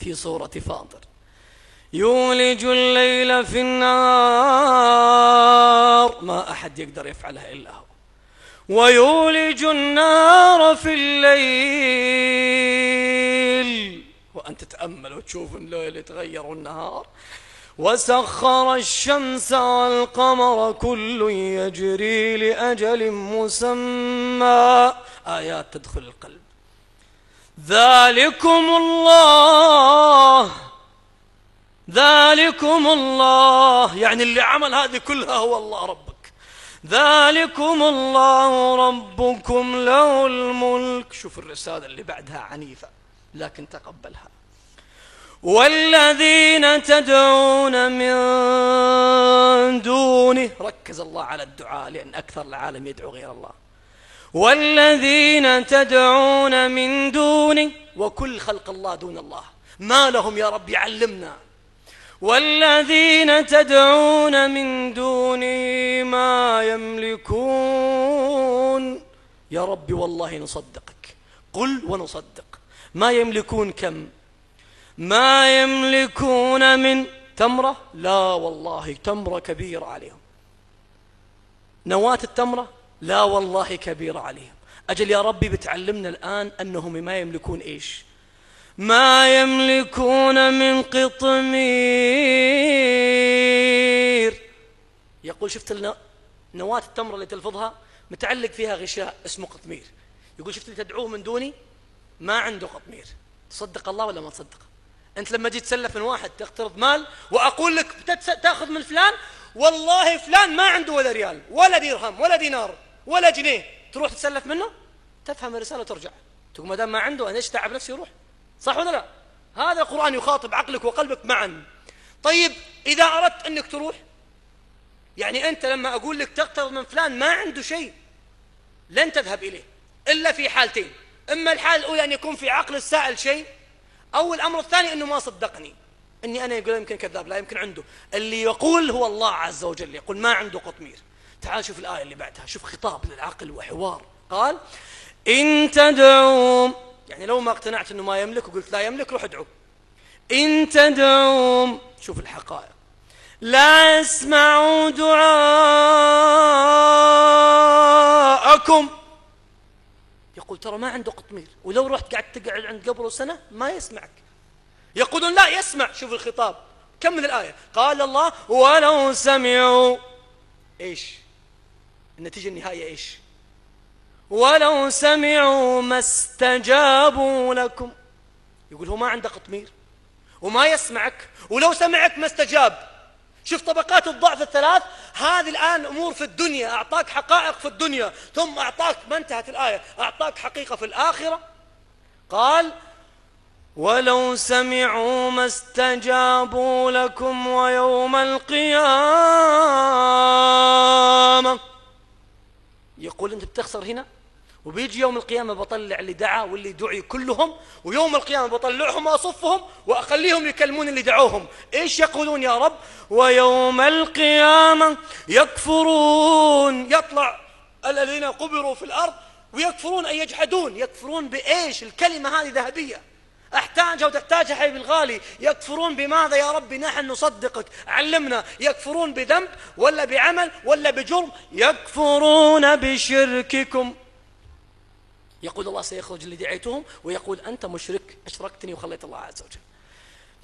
في سورة فاطر: يولج الليل في النهار، ما أحد يقدر يفعلها إلا هو، ويولج النار في الليل، وأنت تتأمل وتشوف الليل يتغير والنهار، وسخر الشمس والقمر كل يجري لأجل مسمى، آيات تدخل القلب. ذلكم الله، يعني اللي عمل هذه كلها هو الله ربك. ذلكم الله ربكم له الملك. شوف الرسالة اللي بعدها عنيفة لكن تقبلها: والذين تدعون من دونه. ركز الله على الدعاء لأن أكثر العالم يدعو غير الله. والذين تدعون من دونه، وكل خلق الله دون الله، ما لهم يا رب؟ يعلمنا. والذين تدعون من دونه ما يملكون. يا رب والله نصدقك، قل ونصدق. ما يملكون كم؟ ما يملكون من تمرة؟ لا والله تمرة كبيرة عليهم. نواة التمرة؟ لا والله كبيرة عليهم. أجل يا ربي بتعلمنا الآن أنهم ما يملكون إيش؟ ما يملكون من قطمير. يقول شفت نواة التمرة اللي تلفظها متعلق فيها غشاء اسمه قطمير. يقول شفت اللي تدعوه من دوني ما عنده قطمير. تصدق الله ولا ما تصدق؟ أنت لما جيت تسلف من واحد تقترض مال وأقول لك تأخذ من فلان، والله فلان ما عنده ولا ريال ولا درهم ولا دينار ولا جنيه، تروح تسلف منه؟ تفهم الرسالة وترجع تقول ما دام ما عنده أنا إيش تعب نفسي يروح؟ صح ولا لا؟ هذا القرآن يخاطب عقلك وقلبك معا. طيب إذا أردت أنك تروح، يعني أنت لما أقول لك تقترض من فلان ما عنده شيء، لن تذهب إليه إلا في حالتين: إما الحالة الأولى أن يكون في عقل السائل شيء، أو الأمر الثاني أنه ما صدقني، أني أنا يقول يمكن كذاب، لا يمكن عنده. اللي يقول هو الله عز وجل، يقول ما عنده قطمير. تعال شوف الآية اللي بعدها، شوف خطاب للعقل وحوار. قال: إن تدعوم، يعني لو ما اقتنعت أنه ما يملك وقلت لا يملك روح ادعو. إن تدعوم، شوف الحقائق، لا يسمعوا دعاءكم. يقول ترى ما عنده قطمير، ولو رحت قعدت تقعد عند قبره سنة ما يسمعك. يقولون لا يسمع. شوف الخطاب، كمل الآية. قال الله: ولو سمعوا. إيش النتيجة النهائية؟ إيش؟ ولو سمعوا ما استجابوا لكم. يقول هو ما عنده قطمير وما يسمعك، ولو سمعك ما استجاب. شوف طبقات الضعف الثلاث. هذه الآن أمور في الدنيا، أعطاك حقائق في الدنيا، ثم أعطاك، ما انتهت الآية، أعطاك حقيقة في الآخرة. قال: ولو سمعوا ما استجابوا لكم ويوم القيامة. يقول أنت بتخسر هنا، وبيجي يوم القيامة بطلع اللي دعا واللي دعي كلهم، ويوم القيامة بطلعهم وأصفهم وأخليهم يكلمون اللي دعوهم. إيش يقولون يا رب؟ ويوم القيامة يكفرون. يطلع الذين قبروا في الأرض ويكفرون، أي يجحدون. يكفرون بإيش؟ الكلمة هذه ذهبية أحتاجها وتحتاجها حبيب الغالي. يكفرون بماذا يا ربي؟ نحن نصدقك، علمنا. يكفرون بذنب ولا بعمل ولا بجرم؟ يكفرون بشرككم. يقول الله سيخرج اللي دعيتهم ويقول أنت مشرك، أشركتني وخليت الله عز وجل.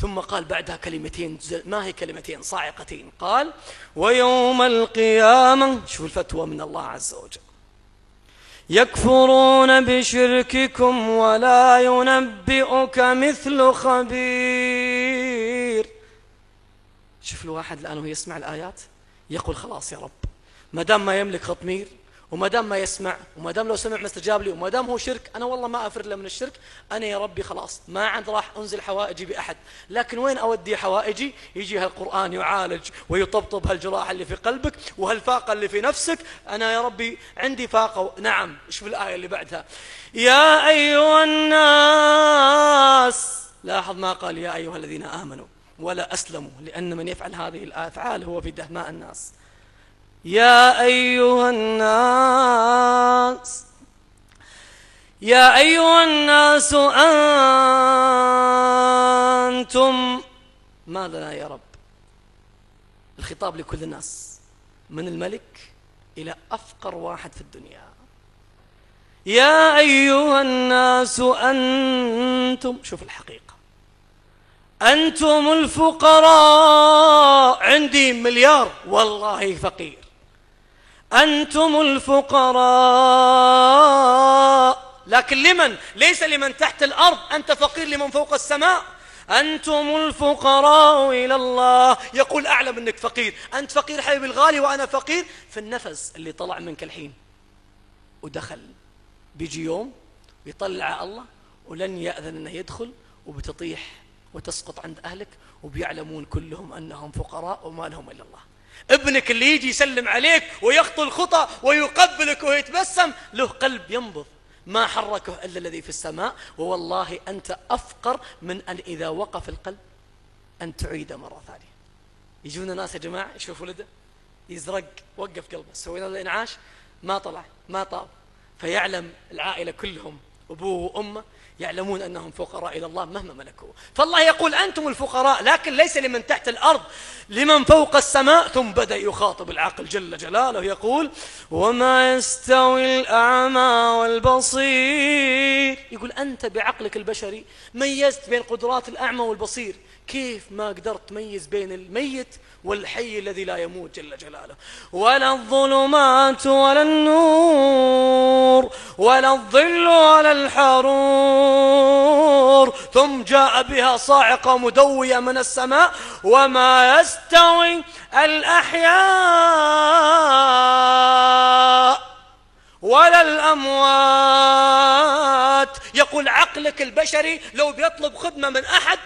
ثم قال بعدها كلمتين، ما هي كلمتين صاعقتين. قال: ويوم القيامة. شوف الفتوى من الله عز وجل: يكفرون بشرككم ولا ينبئك مثل خبير. شوف الواحد الآن وهو يسمع الآيات يقول خلاص يا رب، ما دام ما يملك خطمير، وما دام ما يسمع، وما دام لو سمع ما استجاب لي، وما دام هو شرك، أنا والله ما أفر له من الشرك. أنا يا ربي خلاص ما عاد راح أنزل حوائجي بأحد، لكن وين أودي حوائجي؟ يجي هالقرآن يعالج ويطبطب هالجراح اللي في قلبك وهالفاقة اللي في نفسك. أنا يا ربي عندي فاقة. نعم. شوف الآية اللي بعدها: يا أيها الناس. لاحظ ما قال يا أيها الذين آمنوا ولا أسلموا، لأن من يفعل هذه الأفعال هو في دهماء الناس. يا أيها الناس، يا أيها الناس أنتم ما لنا يا رب. الخطاب لكل الناس من الملك إلى أفقر واحد في الدنيا. يا أيها الناس أنتم، شوف الحقيقة، أنتم الفقراء، عندي مليار والله فقير، أنتم الفقراء، لكن لمن؟ ليس لمن تحت الأرض، أنت فقير لمن فوق السماء. أنتم الفقراء إلى الله. يقول أعلم أنك فقير، أنت فقير حبيبي الغالي وأنا فقير في النفس اللي طلع منك الحين ودخل. بيجي يوم ويطلع الله ولن يأذن أنه يدخل، وبتطيح وتسقط عند أهلك وبيعلمون كلهم أنهم فقراء وما لهم إلا الله. ابنك اللي يجي يسلم عليك ويخطو الخطى ويقبلك ويتبسم له قلب ينبض، ما حركه إلا الذي في السماء. ووالله أنت أفقر من أن إذا وقف القلب أن تعيد مرة ثانية. يجونا ناس يا جماعة يشوف ولده يزرق، وقف قلبه، سوينا له إنعاش ما طلع ما طاب، فيعلم العائلة كلهم أبوه وأمه يعلمون أنهم فقراء إلى الله مهما ملكوا. فالله يقول أنتم الفقراء، لكن ليس لمن تحت الأرض، لمن فوق السماء. ثم بدأ يخاطب العقل جل جلاله يقول وما يستوي الأعمى والبصير. يقول أنت بعقلك البشري ميزت بين قدرات الأعمى والبصير، كيف ما قدرت تميز بين الميت والحي الذي لا يموت جل جلاله. ولا الظلمات ولا النور ولا الظل ولا الحرور. ثم جاء بها صاعقة مدوية من السماء وما يستوي الأحياء ولا الأموات. يقول عقلك البشري لو بيطلب خدمة من أحد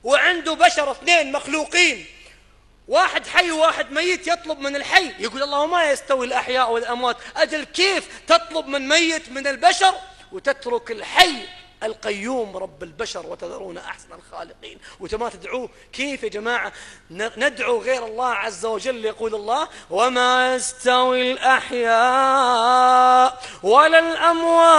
وعنده بشر اثنين مخلوقين، واحد حي وواحد ميت، يطلب من الحي، يقول الله ما يستوي الأحياء والأموات. أجل كيف تطلب من ميت من البشر وتترك الحي القيوم رب البشر وتذرون أحسن الخالقين وما تدعوه؟ كيف يا جماعة ندعو غير الله عز وجل؟ يقول الله وما يستوي الأحياء ولا الأموات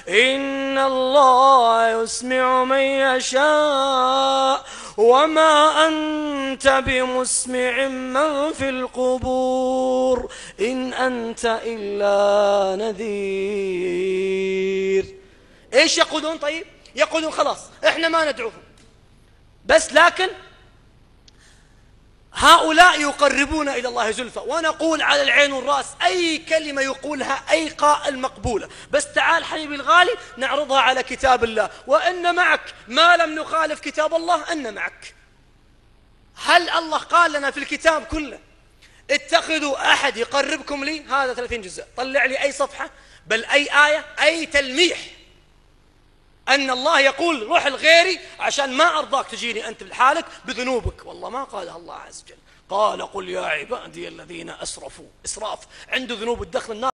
إن الله يسمع من يشاء وما أنت بمسمع من في القبور إن أنت إلا نذير. إيش يقولون؟ طيب يقولون خلاص إحنا ما ندعوهم بس، لكن هؤلاء يقربون إلى الله زلفى، ونقول على العين والرأس أي كلمة يقولها أي قائل مقبولة، بس تعال حبيبي الغالي نعرضها على كتاب الله، وإن معك ما لم نخالف كتاب الله أن معك. هل الله قال لنا في الكتاب كله اتخذوا أحد يقربكم لي؟ هذا 30 جزء، طلع لي أي صفحة بل أي آية أي تلميح أن الله يقول روح الغيري عشان ما أرضاك تجيني أنت بحالك بذنوبك. والله ما قالها الله عز وجل، قال قل يا عبادي الذين أسرفوا، إسراف عنده ذنوب الدخل النار.